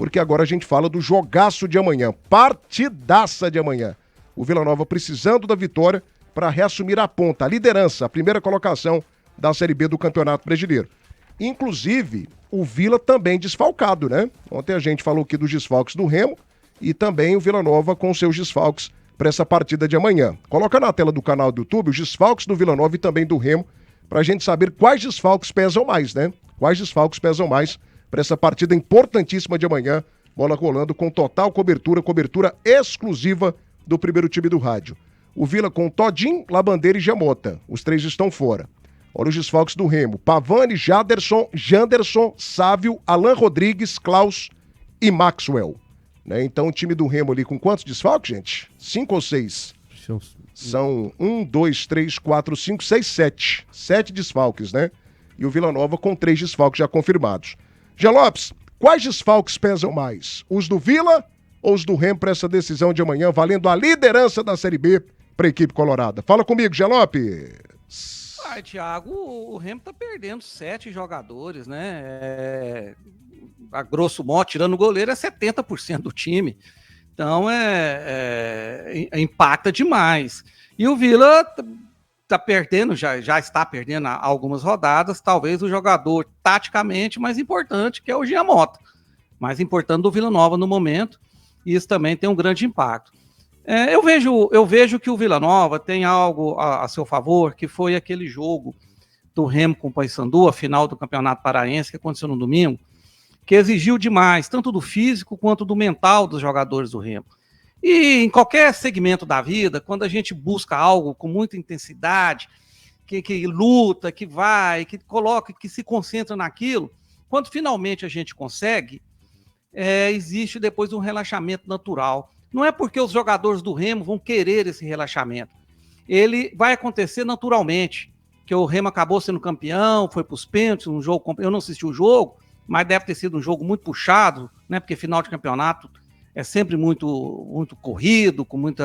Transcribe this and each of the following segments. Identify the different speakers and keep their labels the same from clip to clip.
Speaker 1: porque agora a gente fala do jogaço de amanhã, partidaça de amanhã. O Vila Nova precisando da vitória para reassumir a ponta, a liderança, a primeira colocação da Série B do Campeonato Brasileiro. Inclusive, o Vila também desfalcado, né? Ontem a gente falou aqui dos desfalques do Remo e também o Vila Nova com seus desfalques para essa partida de amanhã. Coloca na tela do canal do YouTube os desfalques do Vila Nova e também do Remo, para a gente saber quais desfalques pesam mais, né? Quais desfalques pesam mais para essa partida importantíssima de amanhã. Bola rolando com total cobertura exclusiva do primeiro time do rádio. O Vila com Todinho, Labandeira e Jamota. Os três estão fora. Olha os desfalques do Remo. Pavani, Janderson, Sávio, Alan Rodrigues, Klaus e Maxwell. Né? Então o time do Remo ali com quantos desfalques, gente? 5 ou 6? São 1, 2, 3, 4, 5, 6, 7. 7 desfalques, né? E o Vila Nova com 3 desfalques já confirmados. Jean Lopes, quais desfalques pesam mais? Os do Vila ou os do Remo para essa decisão de amanhã, valendo a liderança da Série B para a equipe colorada? Fala comigo, Jean Lopes.
Speaker 2: Thiago, o Remo tá perdendo 7 jogadores, né? A grosso modo, tirando o goleiro, é 70% do time. Então, impacta demais. E o Vila tá perdendo, já está perdendo há algumas rodadas, talvez o jogador taticamente mais importante, que é o Giamota. Mais importante do Vila Nova no momento, e isso também tem um grande impacto. Eu vejo que o Vila Nova tem algo a seu favor, que foi aquele jogo do Remo com o Paysandu, a final do Campeonato Paraense, que aconteceu no domingo, que exigiu demais, tanto do físico quanto do mental dos jogadores do Remo. E em qualquer segmento da vida, quando a gente busca algo com muita intensidade, que luta, que vai, que coloca, que se concentra naquilo, quando finalmente a gente consegue, existe depois um relaxamento natural. Não é porque os jogadores do Remo vão querer esse relaxamento. Ele vai acontecer naturalmente, que o Remo acabou sendo campeão, foi para os pênaltis, um jogo, eu não assisti o jogo, mas deve ter sido um jogo muito puxado, né? Porque final de campeonato é sempre muito corrido, com muito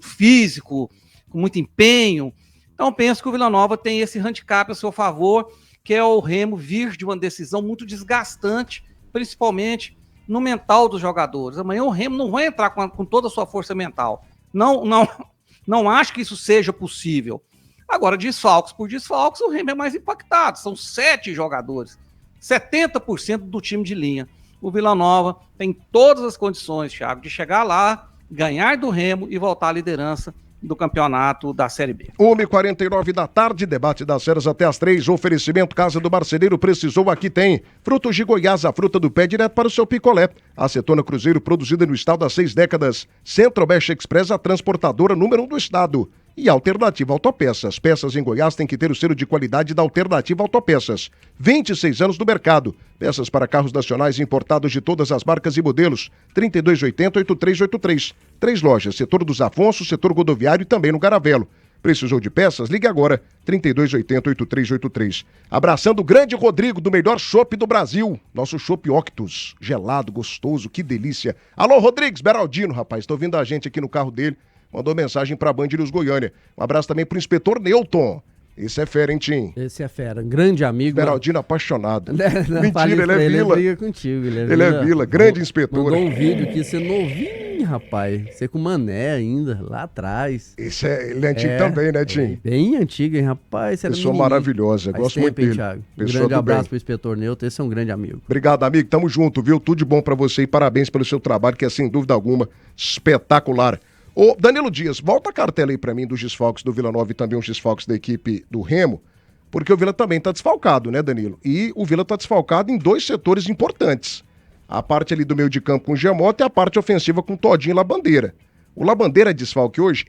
Speaker 2: físico, com muito empenho. Então penso que o Vila Nova tem esse handicap a seu favor, que é o Remo vir de uma decisão muito desgastante, principalmente no mental dos jogadores. Amanhã o Remo não vai entrar com toda a sua força mental. Não acho que isso seja possível. Agora, desfalques por desfalques, o Remo é mais impactado. São 7 jogadores. 70% do time de linha. O Vila Nova tem todas as condições, Thiago, de chegar lá, ganhar do Remo e voltar à liderança do campeonato da Série B.
Speaker 1: 1h49 da tarde, debate das feras até as 3, oferecimento Casa do Marceneiro, precisou, aqui tem. Frutos de Goiás, a fruta do pé direto para o seu picolé. Acetona Cruzeiro, produzida no estado há 6 décadas. Centro-Oeste Express, a transportadora número 1 do estado. E Alternativa Autopeças. Peças em Goiás têm que ter o selo de qualidade da Alternativa Autopeças. 26 anos no mercado. Peças para carros nacionais importados de todas as marcas e modelos. 3280-8383. 3 lojas, setor dos Afonso, setor rodoviário e também no Garavelo. Precisou de peças? Ligue agora, 3280-8383. Abraçando o grande Rodrigo, do melhor chopp do Brasil. Nosso chopp Octus. Gelado, gostoso, que delícia. Alô, Rodrigues, Beraldino, rapaz. Tô ouvindo a gente aqui no carro dele. Mandou mensagem pra Band News Goiânia. Um abraço também pro inspetor Newton. Esse é fera, hein, Tim?
Speaker 3: Esse é fera, um grande amigo.
Speaker 1: Beraldino apaixonado.
Speaker 3: Não,
Speaker 1: mentira, ele é Vila.
Speaker 3: Ele briga contigo.
Speaker 1: Ele é Vila, grande inspetor.
Speaker 3: Mandou um vídeo aqui, você novinho, rapaz. Você com Mané ainda, lá atrás.
Speaker 1: Ele é antigo também, né, Tim?
Speaker 3: Bem antigo, hein, rapaz.
Speaker 1: Pessoa maravilhosa, gosto muito dele.
Speaker 3: Thiago. Um grande abraço pro inspetor Newton, esse é um grande amigo.
Speaker 1: Obrigado, amigo, tamo junto, viu? Tudo de bom pra você e parabéns pelo seu trabalho, que é, sem dúvida alguma, espetacular. Ô, Danilo Dias, volta a cartela aí pra mim dos desfalques do Vila Nova e também os desfalques da equipe do Remo, porque o Vila também tá desfalcado, né, Danilo? E o Vila tá desfalcado em 2 setores importantes. A parte ali do meio de campo com o Giamota e a parte ofensiva com o Todinho e Labandeira. O Labandeira é desfalque hoje?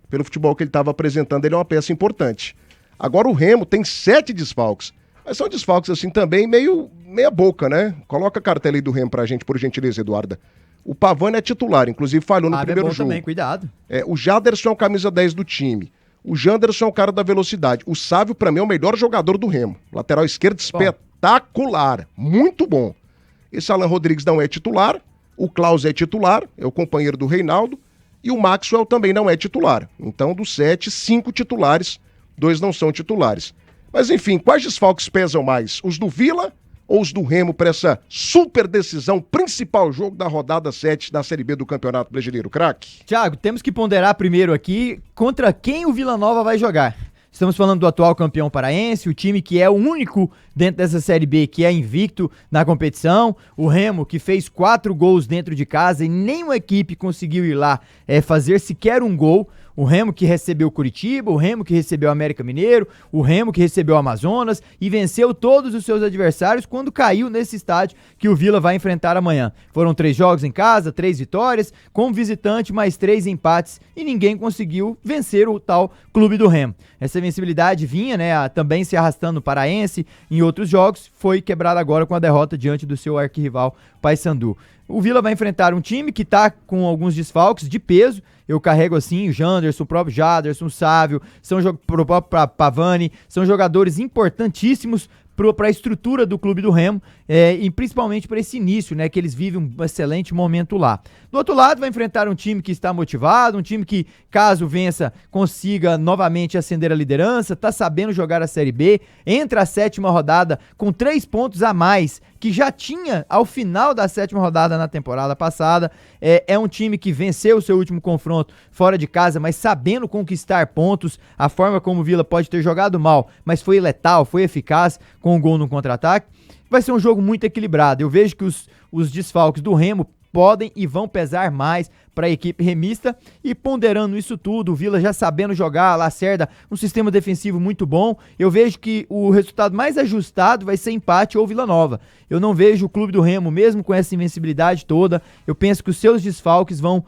Speaker 1: Pelo futebol que ele estava apresentando, ele é uma peça importante. Agora o Remo tem 7 desfalques. Mas são desfalques assim também meia boca, né? Coloca a cartela aí do Remo pra gente, por gentileza, Eduarda. O Pavani é titular, inclusive falhou no primeiro jogo.
Speaker 4: Também, cuidado.
Speaker 1: O Jaderson é o camisa 10 do time. O Janderson é o cara da velocidade. O Sávio, pra mim, é o melhor jogador do Remo. Lateral esquerdo espetacular. Muito bom. Esse Alan Rodrigues não é titular. O Klaus é titular, é o companheiro do Reinaldo. E o Maxwell também não é titular. Então, dos 7, 5 titulares, 2 não são titulares. Mas, enfim, quais desfalques pesam mais? Os do Vila ou os do Remo para essa super decisão, principal jogo da rodada 7 da Série B do Campeonato Brasileiro, craque?
Speaker 4: Thiago, temos que ponderar primeiro aqui contra quem o Vila Nova vai jogar. Estamos falando do atual campeão paraense, o time que é o único dentro dessa Série B que é invicto na competição, o Remo que fez 4 gols dentro de casa e nenhuma equipe conseguiu ir lá fazer sequer um gol. O Remo que recebeu o Curitiba, o Remo que recebeu o América Mineiro, o Remo que recebeu o Amazonas e venceu todos os seus adversários quando caiu nesse estádio que o Vila vai enfrentar amanhã. Foram 3 jogos em casa, 3 vitórias, como visitante mais 3 empates e ninguém conseguiu vencer o tal Clube do Remo. Essa invencibilidade vinha, também se arrastando no Paraense em outros jogos, foi quebrada agora com a derrota diante do seu arquirrival Paysandu. O Vila vai enfrentar um time que está com alguns desfalques de peso. Eu carrego assim o Janderson, o próprio Jaderson, o Sávio, o próprio Pavani, são jogadores importantíssimos para a estrutura do Clube do Remo e principalmente para esse início, que eles vivem um excelente momento lá. Do outro lado, vai enfrentar um time que está motivado, um time que, caso vença, consiga novamente ascender a liderança, está sabendo jogar a Série B, entra a 7ª rodada com 3 pontos a mais, que já tinha ao final da 7ª rodada na temporada passada. É um time que venceu o seu último confronto fora de casa, mas sabendo conquistar pontos, a forma como o Vila pode ter jogado mal, mas foi letal, foi eficaz com o gol no contra-ataque. Vai ser um jogo muito equilibrado. Eu vejo que os desfalques do Remo podem e vão pesar mais para a equipe remista e ponderando isso tudo, o Vila já sabendo jogar, Lacerda, um sistema defensivo muito bom, eu vejo que o resultado mais ajustado vai ser empate ou Vila Nova. Eu não vejo o Clube do Remo, mesmo com essa invencibilidade toda, eu penso que os seus desfalques vão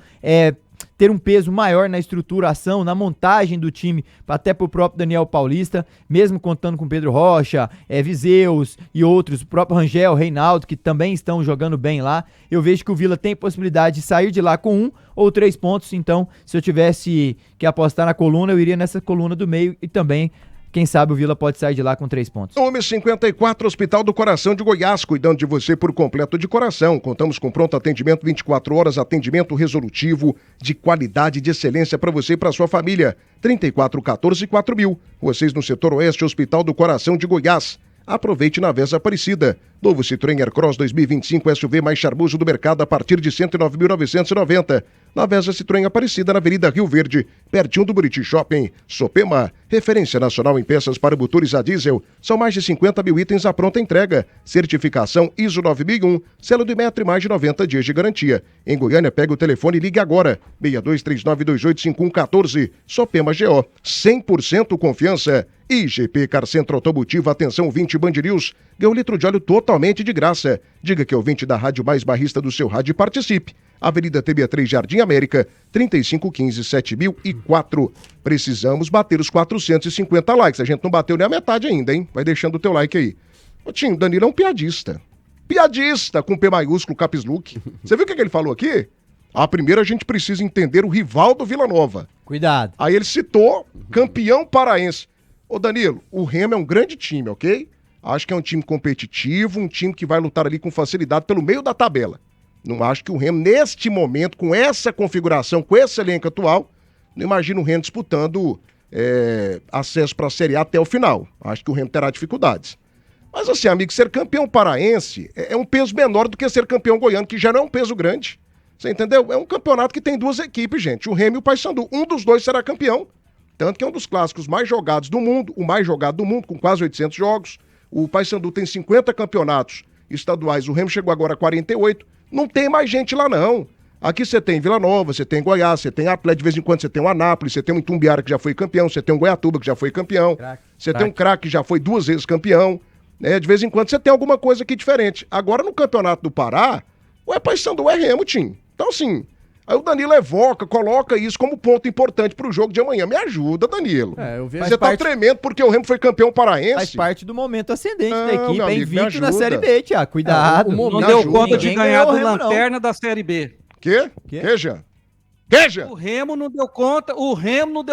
Speaker 4: ter um peso maior na estruturação, na montagem do time, até pro próprio Daniel Paulista, mesmo contando com Pedro Rocha, Viseus e outros, o próprio Rangel, Reinaldo, que também estão jogando bem lá. Eu vejo que o Vila tem possibilidade de sair de lá com 1 ou 3 pontos, então se eu tivesse que apostar na coluna, eu iria nessa coluna do meio e também quem sabe o Vila pode sair de lá com 3 pontos.
Speaker 1: Nome 54, Hospital do Coração de Goiás, cuidando de você por completo de coração. Contamos com pronto atendimento 24 horas, atendimento resolutivo de qualidade e de excelência para você e para sua família. 3414-4000. Vocês no setor oeste, Hospital do Coração de Goiás. Aproveite na Vesa Aparecida. Novo Citroën Aircross 2025 SUV mais charmoso do mercado a partir de 109.990. Na Vesa Citroën Aparecida, na Avenida Rio Verde, pertinho do Buriti Shopping. Sopema, referência nacional em peças para motores a diesel. São mais de 50 mil itens à pronta entrega. Certificação ISO 9001, selo do Imetro e mais de 90 dias de garantia. Em Goiânia, pega o telefone e ligue agora. 6239285114. Sopema GO, 100% confiança. IGP Car Centro Automotivo, atenção 20 Band News, ganha um litro de óleo totalmente de graça. Diga que é o 20 da rádio mais barrista do seu rádio e participe. Avenida TB3 Jardim América, 3515-7004. Precisamos bater os 450 likes. A gente não bateu nem a metade ainda, hein? Vai deixando o teu like aí. Ô Tim, o Danilo é um piadista. Piadista com P maiúsculo, caps look. Você viu o que ele falou aqui? Primeiro a gente precisa entender o rival do Vila Nova.
Speaker 4: Cuidado.
Speaker 1: Aí ele citou campeão paraense. Ô Danilo, o Remo é um grande time, ok? Acho que é um time competitivo, um time que vai lutar ali com facilidade pelo meio da tabela. Não acho que o Remo, neste momento, com essa configuração, com esse elenco atual, não imagino o Remo disputando acesso para a Série A até o final. Acho que o Remo terá dificuldades. Mas assim, amigo, ser campeão paraense é um peso menor do que ser campeão goiano, que já não é um peso grande. Você entendeu? É um campeonato que tem 2 equipes, gente. O Remo e o Paysandu. Um dos dois será campeão. Tanto que é um dos clássicos mais jogados do mundo, o mais jogado do mundo, com quase 800 jogos. O Paysandu tem 50 campeonatos estaduais, o Remo chegou agora a 48. Não tem mais gente lá, não. Aqui você tem Vila Nova, você tem Goiás, você tem Atlético, de vez em quando você tem o Anápolis, você tem o Itumbiara, que já foi campeão, você tem o Goiatuba, que já foi campeão, você tem um Craque, que já foi 2 vezes campeão. De vez em quando você tem alguma coisa aqui diferente. Agora, no Campeonato do Pará, ou é Paysandu ou é Remo, Tim. Então, assim... Aí o Danilo evoca, coloca isso como ponto importante pro jogo de amanhã. Me ajuda, Danilo. Você tá tremendo porque o Remo foi campeão paraense?
Speaker 4: Faz parte do momento ascendente da equipe. É invicto na Série B, Thiago. Cuidado.
Speaker 2: Não deu conta de ganhar do Lanterna da Série B.
Speaker 1: Que, Jean?
Speaker 2: O Remo não deu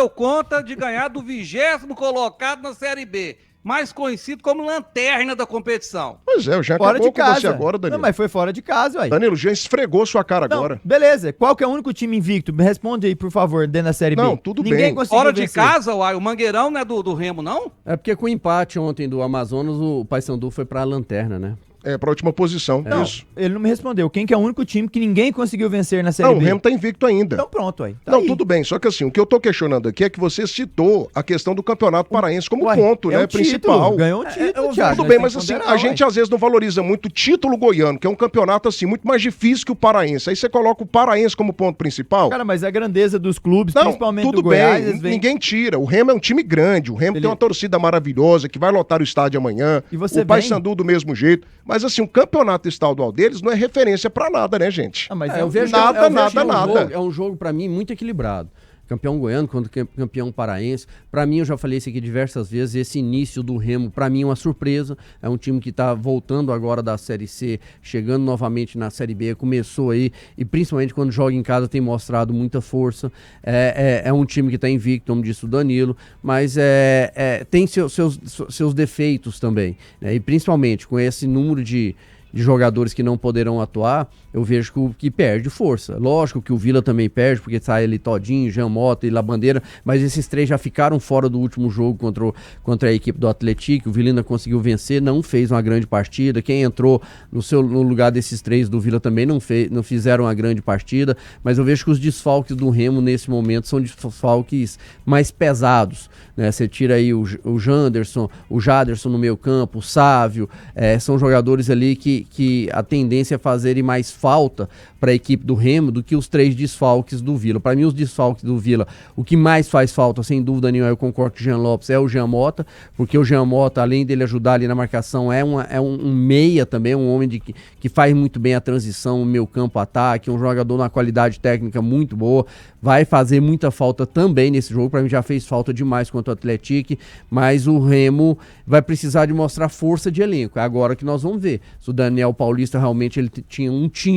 Speaker 2: conta de ganhar do 20º colocado na Série B. Mais conhecido como lanterna da competição.
Speaker 1: Pois é, eu já acabou com você agora, Danilo.
Speaker 4: Não, mas foi fora de casa, ué.
Speaker 1: Danilo, já esfregou sua cara agora.
Speaker 4: Beleza, qual que é o único time invicto? Me responde aí, por favor, dentro da Série B.
Speaker 1: Não, tudo
Speaker 4: Ninguém
Speaker 1: bem.
Speaker 4: conseguiu
Speaker 2: Fora
Speaker 4: vencer.
Speaker 2: de casa, uai, o Mangueirão não é do Remo, não?
Speaker 3: É porque com o empate ontem do Amazonas, o Paysandu foi pra lanterna, né?
Speaker 1: Pra última posição.
Speaker 4: Não,
Speaker 1: Isso.
Speaker 4: ele não me respondeu. Quem que é o único time que ninguém conseguiu vencer na Série
Speaker 1: Não,
Speaker 4: B?
Speaker 1: o Remo tá invicto ainda.
Speaker 4: Então pronto, aí. Tá
Speaker 1: Não,
Speaker 4: aí.
Speaker 1: tudo bem, só que assim, o que eu tô questionando aqui é que você citou a questão do Campeonato Paraense como
Speaker 4: Uai,
Speaker 1: ponto,
Speaker 4: é
Speaker 1: né,
Speaker 4: um título,
Speaker 1: principal.
Speaker 4: ganhou um título, Thiago.
Speaker 1: Tudo
Speaker 4: nós
Speaker 1: bem,
Speaker 4: temos
Speaker 1: mas
Speaker 4: que
Speaker 1: assim,
Speaker 4: ponderar,
Speaker 1: a gente às vezes não valoriza muito o título goiano, que é um campeonato assim muito mais difícil que o paraense. Aí você coloca o paraense como ponto principal.
Speaker 4: Cara, mas a grandeza dos clubes,
Speaker 1: Não,
Speaker 4: principalmente
Speaker 1: tudo
Speaker 4: do Goiás,
Speaker 1: bem,
Speaker 4: eles vêm-
Speaker 1: ninguém tira. O Remo é um time grande, o Remo tem uma torcida maravilhosa que vai lotar o estádio amanhã.
Speaker 4: E você
Speaker 1: o Paysandu do mesmo jeito. Mas assim, o campeonato estadual deles não é referência pra nada, né, gente?
Speaker 4: Ah, mas
Speaker 3: Eu
Speaker 4: um-
Speaker 3: vejo
Speaker 1: nada,
Speaker 3: que é um
Speaker 1: nada.
Speaker 3: jogo- é um jogo, pra mim, muito equilibrado. Campeão goiano contra campeão paraense. Pra mim, eu já falei isso aqui diversas vezes, esse início do Remo, pra mim, é uma surpresa. É um time que tá voltando agora da Série C, chegando novamente na Série B, começou aí, e principalmente quando joga em casa tem mostrado muita força. É um time que tá invicto, como disse o Danilo, mas tem seus defeitos também, né? E principalmente com esse número de jogadores que não poderão atuar, eu vejo que perde força. Lógico que o Vila também perde, porque sai ali Todinho, Jean Mota e Labandeira, mas esses três já ficaram fora do último jogo contra a equipe do Atlético. O Vila ainda conseguiu vencer, não fez uma grande partida. Quem entrou no lugar desses três do Vila também não fizeram uma grande partida, mas eu vejo que os desfalques do Remo nesse momento são desfalques mais pesados, né? Você tira aí o Janderson, o Jaderson no meio campo, o Sávio, são jogadores ali que a tendência é fazerem mais falta para a equipe do Remo do que os três desfalques do Vila. Para mim, os desfalques do Vila, o que mais faz falta, sem dúvida nenhuma, eu concordo com o Jean Lopes, é o Jean Mota, porque o Jean Mota, além dele ajudar ali na marcação, é um meia também, um homem que faz muito bem a transição, meio campo-ataque, um jogador na qualidade técnica muito boa, vai fazer muita falta também nesse jogo. Para mim já fez falta demais contra o Atlético, mas o Remo vai precisar de mostrar força de elenco. É agora que nós vamos ver se o Daniel Paulista realmente ele tinha um time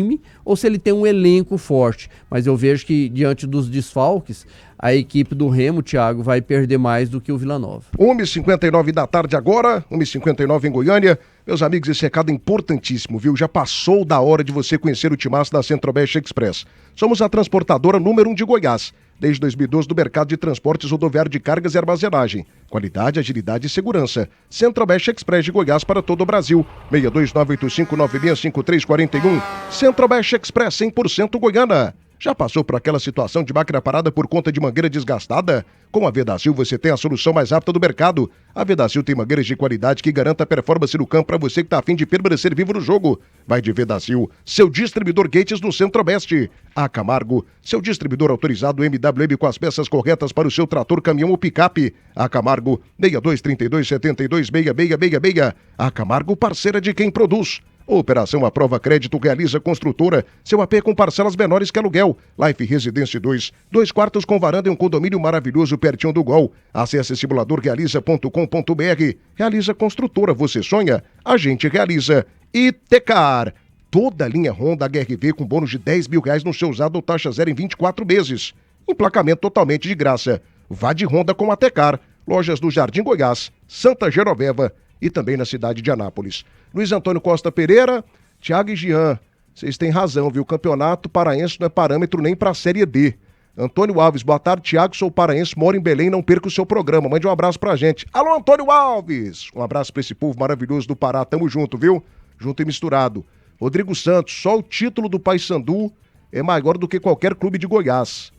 Speaker 3: ou se ele tem um elenco forte. Mas eu vejo que diante dos desfalques, a equipe do Remo, Thiago, vai perder mais do que o Vila Nova.
Speaker 1: 1h59 da tarde agora, 1h59 em Goiânia. Meus amigos, esse recado é importantíssimo, viu? Já passou da hora de você conhecer o timaço da Centro-Oeste Express. Somos a transportadora número 1 de Goiás, desde 2012 do mercado de transportes rodoviário de cargas e armazenagem. Qualidade, agilidade e segurança. Centro-Oeste Express de Goiás para todo o Brasil. 62985965341. Centro-Oeste Express 100% Goiânia. Já passou por aquela situação de máquina parada por conta de mangueira desgastada? Com a Vedacil você tem a solução mais rápida do mercado. A Vedacil tem mangueiras de qualidade que garanta a performance no campo para você que está a fim de permanecer vivo no jogo. Vai de Vedacil, seu distribuidor Gates no Centro-Oeste. A Camargo, seu distribuidor autorizado MWM com as peças corretas para o seu trator, caminhão ou picape. A Camargo, 6232726666. A Camargo, parceira de quem produz. Operação Aprova Crédito realiza construtora, seu AP com parcelas menores que aluguel. Life Residência 2, 2 quartos com varanda em um condomínio maravilhoso pertinho do Gol. Acesse simuladorrealiza.com.br. Realiza construtora, você sonha? A gente realiza. Itecar, toda a linha Honda HRV com bônus de R$10 mil no seu usado ou taxa zero em 24 meses. Emplacamento totalmente de graça. Vá de Honda com a Tecar. Lojas do Jardim Goiás, Santa Genoveva e também na cidade de Anápolis. Luiz Antônio Costa Pereira, Thiago e Jean, vocês têm razão, viu? O campeonato paraense não é parâmetro nem para a Série D. Antônio Alves, boa tarde, Thiago, sou paraense, moro em Belém, não perca o seu programa. Mande um abraço pra gente. Alô, Antônio Alves! Um abraço pra esse povo maravilhoso do Pará, tamo junto, viu? Junto e misturado. Rodrigo Santos, só o título do Paysandu é maior do que qualquer clube de Goiás.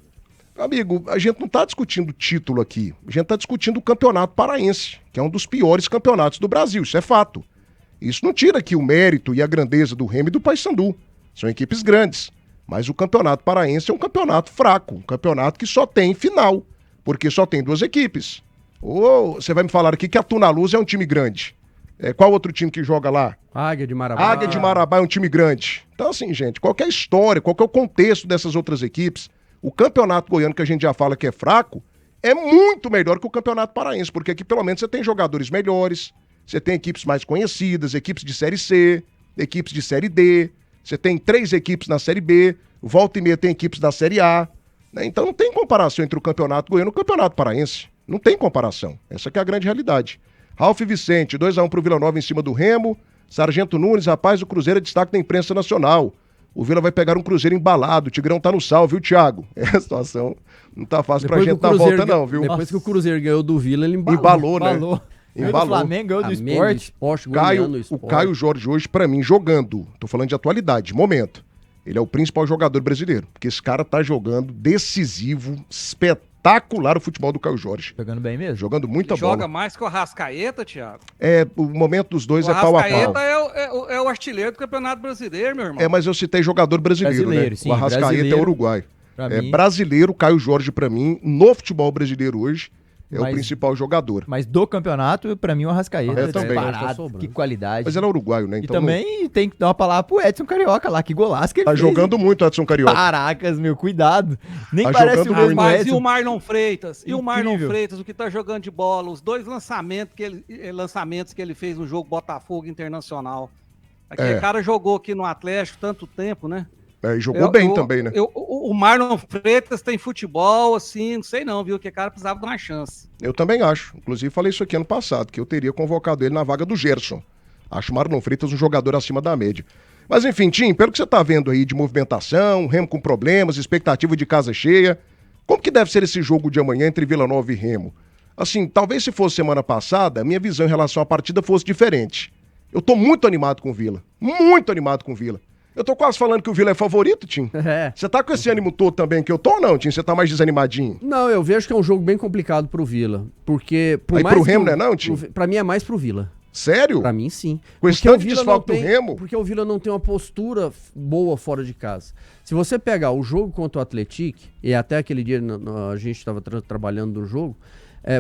Speaker 1: Amigo, a gente não tá discutindo título aqui, a gente tá discutindo o campeonato paraense, que é um dos piores campeonatos do Brasil, isso é fato. Isso não tira aqui o mérito e a grandeza do Remo e do Paysandu. São equipes grandes. Mas o campeonato paraense é um campeonato fraco. Um campeonato que só tem final. Porque só tem duas equipes. Ou você vai me falar aqui que a Tunaluz é um time grande. Qual outro time que joga lá?
Speaker 3: Águia de Marabá.
Speaker 1: Águia de Marabá é um time grande. Então assim, gente, qual que é a história, qual que é o contexto dessas outras equipes? O campeonato goiano que a gente já fala que é fraco é muito melhor que o campeonato paraense. Porque aqui pelo menos você tem jogadores melhores. Você tem equipes mais conhecidas, equipes de Série C, equipes de Série D, você tem 3 equipes na Série B, volta e meia tem equipes da Série A, né? Então não tem comparação entre o Campeonato Goiano e o Campeonato Paraense. Não tem comparação. Essa que é a grande realidade. Ralf Vicente, 2-1 pro Vila Nova em cima do Remo. Sargento Nunes, rapaz, o Cruzeiro é destaque da imprensa nacional. O Vila vai pegar um Cruzeiro embalado, o Tigrão tá no sal, viu, Thiago? A situação não tá fácil pra gente dar volta não, viu?
Speaker 3: Depois que o Cruzeiro ganhou do Vila, ele
Speaker 1: Embalou, né?
Speaker 4: Ganhou do
Speaker 1: Embalou.
Speaker 4: Flamengo, ganhou do
Speaker 3: Flamengo,
Speaker 4: Sport.
Speaker 3: goleando o
Speaker 1: O
Speaker 3: Sport.
Speaker 1: Caio Jorge hoje, pra mim, jogando, tô falando de atualidade, de momento, ele é o principal jogador brasileiro, porque esse cara tá jogando decisivo, espetacular o futebol do Caio Jorge.
Speaker 4: Jogando bem mesmo.
Speaker 1: Jogando muita
Speaker 2: Joga
Speaker 1: bola.
Speaker 2: mais que o Arrascaeta, Thiago.
Speaker 1: O momento dos dois
Speaker 2: O
Speaker 1: é pau a
Speaker 2: Arrascaeta
Speaker 1: pau.
Speaker 2: é o artilheiro do Campeonato Brasileiro, meu irmão.
Speaker 1: Mas eu citei jogador brasileiro,
Speaker 4: Brasileiro,
Speaker 1: né?
Speaker 4: sim,
Speaker 1: O Arrascaeta
Speaker 4: brasileiro.
Speaker 1: é uruguai.
Speaker 4: Pra mim.
Speaker 1: Brasileiro, Caio Jorge, pra mim, no futebol brasileiro hoje, é o
Speaker 4: Mas-
Speaker 1: principal jogador.
Speaker 4: Mas do campeonato, pra mim, o Arrascaeta
Speaker 1: Eu também.
Speaker 3: Tá
Speaker 4: disparado,
Speaker 3: sobrando.
Speaker 4: que qualidade.
Speaker 1: Mas ele é uruguaio, né?
Speaker 4: E
Speaker 1: Então
Speaker 4: também tem que dar uma palavra pro Edson Carioca lá, que golaço que ele
Speaker 1: tá
Speaker 4: fez.
Speaker 1: jogando muito o Edson Carioca.
Speaker 4: Caracas, meu, cuidado. Nem
Speaker 1: Tá
Speaker 4: parece
Speaker 1: jogando
Speaker 4: o mesmo
Speaker 2: Mas e
Speaker 4: Edson.
Speaker 2: o Marlon Freitas? E o Marlon
Speaker 4: Incrível.
Speaker 2: Freitas, o que tá jogando de bola? Os dois lançamentos que ele fez no jogo Botafogo Internacional. Aquele cara jogou aqui no Atlético tanto tempo, né?
Speaker 1: E jogou bem também, né?
Speaker 2: O Marlon Freitas tem futebol, assim, não sei não, viu? Que o cara precisava de uma chance.
Speaker 1: Eu também acho. Inclusive falei isso aqui ano passado, que eu teria convocado ele na vaga do Gerson. Acho o Marlon Freitas um jogador acima da média. Mas enfim, Tim, pelo que você tá vendo aí de movimentação, Remo com problemas, expectativa de casa cheia, como que deve ser esse jogo de amanhã entre Vila Nova e Remo? Assim, talvez se fosse semana passada, a minha visão em relação à partida fosse diferente. Eu tô muito animado com o Vila. Muito animado com o Vila. Eu tô quase falando que o Vila é favorito, Tim.
Speaker 3: É.
Speaker 1: Você tá com esse ânimo todo também que eu tô ou não, Tim? Você tá mais desanimadinho?
Speaker 3: Não, eu vejo que é um jogo bem complicado pro Vila. Porque. Por
Speaker 1: Aí
Speaker 3: mais
Speaker 1: pro
Speaker 3: que
Speaker 1: Remo
Speaker 3: o-
Speaker 1: não é não, Tim?
Speaker 3: Pra mim é mais pro Vila.
Speaker 1: Sério?
Speaker 3: Pra mim, sim.
Speaker 1: Com esse
Speaker 3: Porque o
Speaker 1: tanto de
Speaker 3: Vila
Speaker 1: desfalque
Speaker 3: não
Speaker 1: do
Speaker 3: tem-
Speaker 1: Remo?
Speaker 3: Porque o Vila não tem uma postura boa fora de casa. Se você pegar o jogo contra o Atlético, e até aquele dia a gente estava trabalhando no jogo,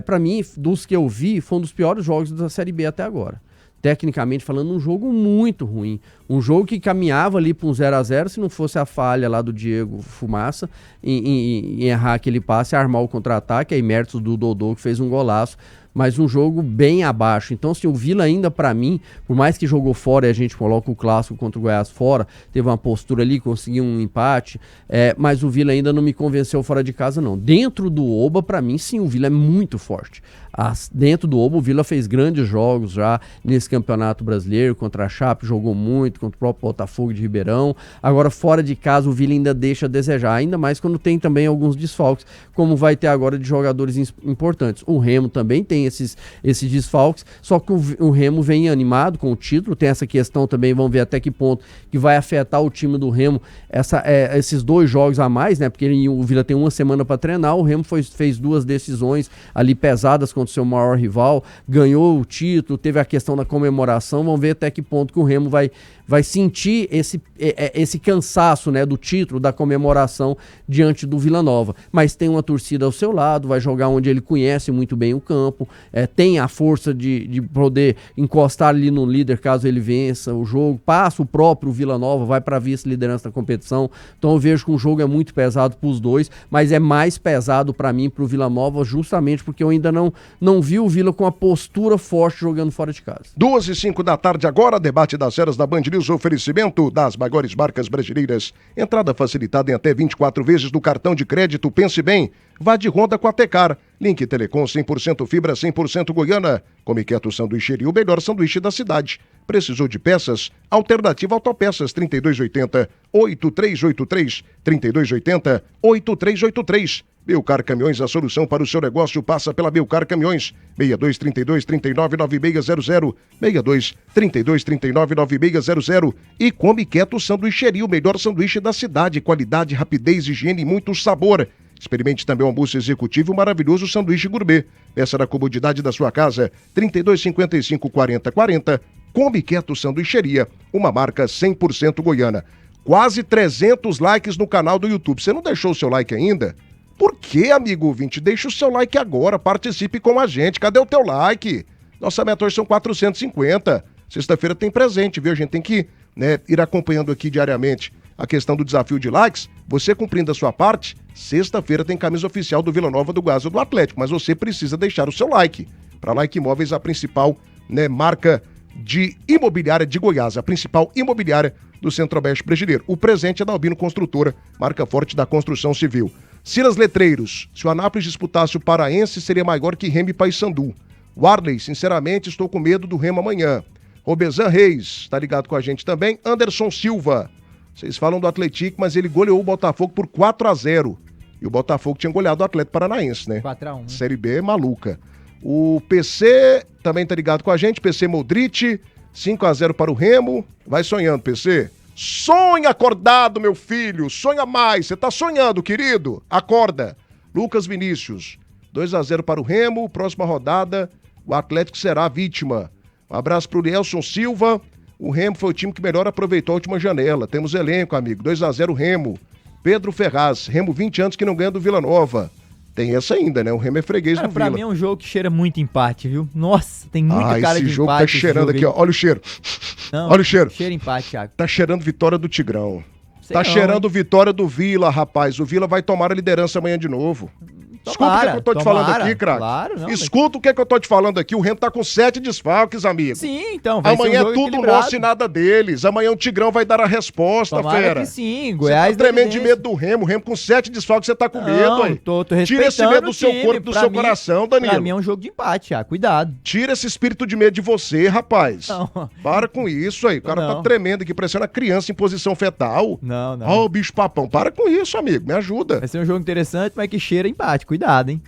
Speaker 3: pra mim, dos que eu vi, foi um dos piores jogos da Série B até agora. Tecnicamente falando, um jogo muito ruim. Um jogo que caminhava ali para um 0-0 se não fosse a falha lá do Diego Fumaça em errar aquele passe e armar o contra-ataque, aí méritos do Dodô que fez um golaço. Mas um jogo bem abaixo. Então, assim, o Vila ainda, pra mim, por mais que jogou fora e a gente coloca o clássico contra o Goiás fora, teve uma postura ali, conseguiu um empate, mas o Vila ainda não me convenceu fora de casa, não. Dentro do Oba, pra mim, sim, o Vila é muito forte. Dentro do Oba, o Vila fez grandes jogos já nesse Campeonato Brasileiro, contra a Chape, jogou muito, contra o próprio Botafogo de Ribeirão. Agora, fora de casa, o Vila ainda deixa a desejar, ainda mais quando tem também alguns desfalques, como vai ter agora de jogadores importantes. O Remo também tem esses desfalques, só que o Remo vem animado com o título, tem essa questão também, vamos ver até que ponto que vai afetar o time do Remo, esses 2 jogos a mais, né, porque o Vila tem uma semana para treinar, o Remo fez 2 decisões ali pesadas contra o seu maior rival, ganhou o título, teve a questão da comemoração, vamos ver até que ponto que o Remo vai sentir esse cansaço, né, do título, da comemoração diante do Vila Nova, mas tem uma torcida ao seu lado, vai jogar onde ele conhece muito bem o campo, tem a força de poder encostar ali no líder caso ele vença o jogo, passa o próprio Vila Nova, vai para a vice-liderança da competição, então eu vejo que o jogo é muito pesado para os dois, mas é mais pesado para mim, para o Vila Nova, justamente porque eu ainda não vi o Vila com a postura forte jogando fora de casa.
Speaker 1: 2h05 da tarde agora, debate das feras da Band News, oferecimento das maiores marcas brasileiras. Entrada facilitada em até 24 vezes do cartão de crédito. Pense bem, vá de Honda com a Tecar. Link Telecom 100% fibra, 100% Goiana. Come quieto sanduícheria, o melhor sanduíche da cidade. Precisou de peças? Alternativa Autopeças 3280-8383. 3280-8383. Belcar Caminhões, a solução para o seu negócio passa pela Belcar Caminhões. 62-32-39-9600. 62-32-39-9600. E Come Quieto Sanduícheria, o melhor sanduíche da cidade. Qualidade, rapidez, higiene e muito sabor. Experimente também o almoço executivo e o maravilhoso sanduíche gourmet. Peça na comodidade da sua casa. 32-55-40-40. Come Quieto Sanduícheria, uma marca 100% goiana. Quase 300 likes no canal do YouTube. Você não deixou o seu like ainda? Por que, amigo ouvinte? Deixa o seu like agora, participe com a gente. Cadê o teu like? Nossa meta hoje são 450. Sexta-feira tem presente, viu? A gente tem que ir acompanhando aqui diariamente a questão do desafio de likes. Você cumprindo a sua parte, sexta-feira tem camisa oficial do Vila Nova, do Goiás e do Atlético. Mas você precisa deixar o seu like. Para Like Imóveis, a principal marca de imobiliária de Goiás, a principal imobiliária do Centro-Oeste brasileiro. O presente é da Albino Construtora, marca forte da construção civil. Silas Letreiros, se o Anápolis disputasse o Paraense, seria maior que Remo e Paysandu. Warley, sinceramente, estou com medo do Remo amanhã. Robesan Reis, tá ligado com a gente também. Anderson Silva, vocês falam do Atlético, mas ele goleou o Botafogo por 4-0. E o Botafogo tinha goleado o Atlético Paranaense, né?
Speaker 4: 4-1.
Speaker 1: Série B é maluca. O PC também tá ligado com a gente, PC Modric, 5-0 para o Remo. Vai sonhando, PC. Sonha acordado, meu filho, sonha mais. Você tá sonhando, querido? Acorda. Lucas Vinícius, 2-0 para o Remo. Próxima rodada, o Atlético será a vítima. Um abraço pro Lielson Silva. O Remo foi o time que melhor aproveitou a última janela. Temos elenco, amigo. 2-0 Remo. Pedro Ferraz, Remo 20 anos que não ganha do Vila Nova. Tem essa ainda, né? O Remo é freguês do Vila.
Speaker 4: Pra mim é um jogo que cheira muito empate, viu? Nossa, tem muita cara de
Speaker 1: esse jogo
Speaker 4: empate.
Speaker 1: tá cheirando aqui, ó. Olha o cheiro.
Speaker 4: Não,
Speaker 1: olha o cheiro.
Speaker 4: Cheira empate, Thiago.
Speaker 1: Tá cheirando vitória do Tigrão.
Speaker 4: Sei
Speaker 1: Tá
Speaker 4: não,
Speaker 1: cheirando
Speaker 4: hein?
Speaker 1: vitória do Vila, rapaz. O Vila vai tomar a liderança amanhã de novo. Escuta o que, é que eu tô te falando aqui, craque.
Speaker 4: Claro, não.
Speaker 1: Escuta o que é que eu tô te falando aqui. O Remo tá com 7 desfalques, amigo.
Speaker 4: Sim, então. Vai
Speaker 1: Amanhã
Speaker 4: ser um
Speaker 1: é
Speaker 4: jogo
Speaker 1: tudo
Speaker 4: equilibrado.
Speaker 1: nosso e nada deles. Amanhã o Tigrão vai dar a resposta,
Speaker 4: Tomara
Speaker 1: fera.
Speaker 4: que sim.
Speaker 1: Você
Speaker 4: Goiás
Speaker 1: tá tremendo de
Speaker 4: evidência.
Speaker 1: medo do Remo. O Remo com 7 desfalques, você tá com
Speaker 4: Não,
Speaker 1: medo, aí.
Speaker 4: tô
Speaker 1: Tira esse
Speaker 4: respeitando
Speaker 1: medo do
Speaker 4: o
Speaker 1: seu
Speaker 4: time.
Speaker 1: corpo, do
Speaker 4: Pra
Speaker 1: seu
Speaker 4: mim-
Speaker 1: coração,
Speaker 4: Pra mim
Speaker 1: Danilo.
Speaker 4: é um jogo de empate, Thiago. Cuidado.
Speaker 1: Tira esse espírito de medo de você, rapaz.
Speaker 4: Não.
Speaker 1: Para com isso aí. O cara tá
Speaker 4: Não.
Speaker 1: tremendo aqui, parecendo a criança em posição fetal.
Speaker 4: Não, não.
Speaker 1: Ó, o bicho papão. Para com isso, amigo. Me ajuda.
Speaker 4: Vai ser um jogo interessante, mas que cheira empate. Cuidado, hein?